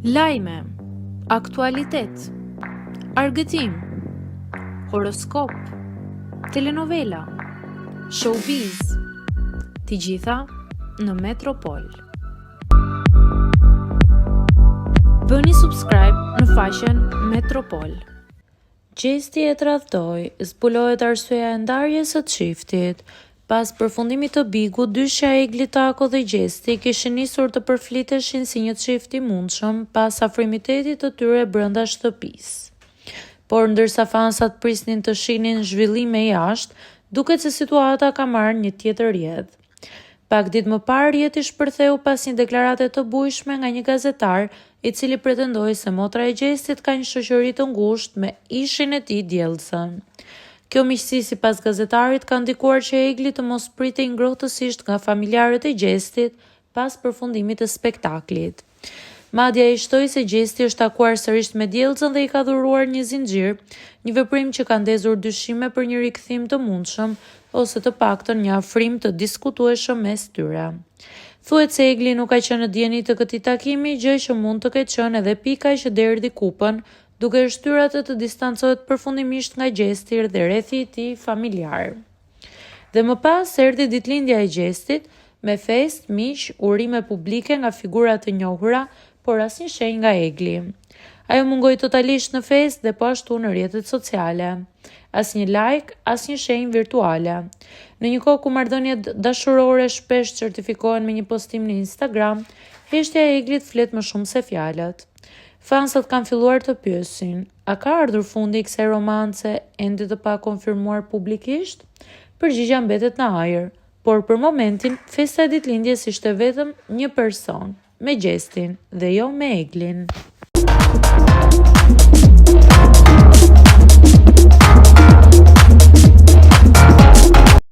Lajme, aktualitet, argëtim, horoskop, telenovela, showbiz, të gjitha në Metropol. Bëni subscribe në faqen Metropol. Gjesti e tradhtoi, zbulohet arsyeja e ndarjes së çiftit. Pas përfundimit të bigut, dyshja e Eglitako dhe Gjesti kishin nisur të përfliteshin si një çift i mundshëm pas afrimitetit të tyre brenda shtëpisë. Por ndërsa fansat prisnin të shihnin zhvillime jashtë, duket se situata ka marrë një tjetër rrjedhë. Pak ditë më parë, jeti shpërtheu pas një deklarate të bujshme nga një gazetar, i cili pretendoi se motra e Gjestit ka një shoqëri të ngushtë me ishin e tij diellësën. Kjo miqësi, sipas gazetarit, ka ndikuar që Egli të mos pritej ngrohtësisht nga familjarët e Gjestit pas përfundimit të spektaklit. Madje ai shtoi se Gjesti është takuar sërish me diellësën dhe i ka dhuruar një zinxhir, një veprim që ka ndezur dyshime për një rikthim të mundshëm ose të paktën një afrim të diskutueshëm mes tyre. Thuhet se Egli nuk ka qenë në dieni të këtij takimi, gjë që mund të ketë qenë edhe pika që derdhi kupën, duke shtyrë atë të distancohet përfundimisht nga Gjesti dhe rrethi i tij familjar. Dhe më pas erdhi ditëlindja e Gjestit, me festë, miq, urime publike nga figura të njohura, por asnjë shenjë nga Egli. Ajo mungoi totalisht në festë dhe po ashtu në rrjetet sociale. Asnjë like, asnjë shenjë virtuale. Në një kohë ku marrëdhëniet dashurore shpesh certifikohen me një postim në Instagram, heshtja e Eglit flet më shumë se fjalët. Fansat kanë filluar të pyesin, a ka ardhur fundi i kësaj romance ende të pa konfirmuar publikisht? Përgjigjja mbetet në ajër, por për momentin festa e ditëlindjes ishte vetëm një person, me Gjestin dhe jo me Eglin.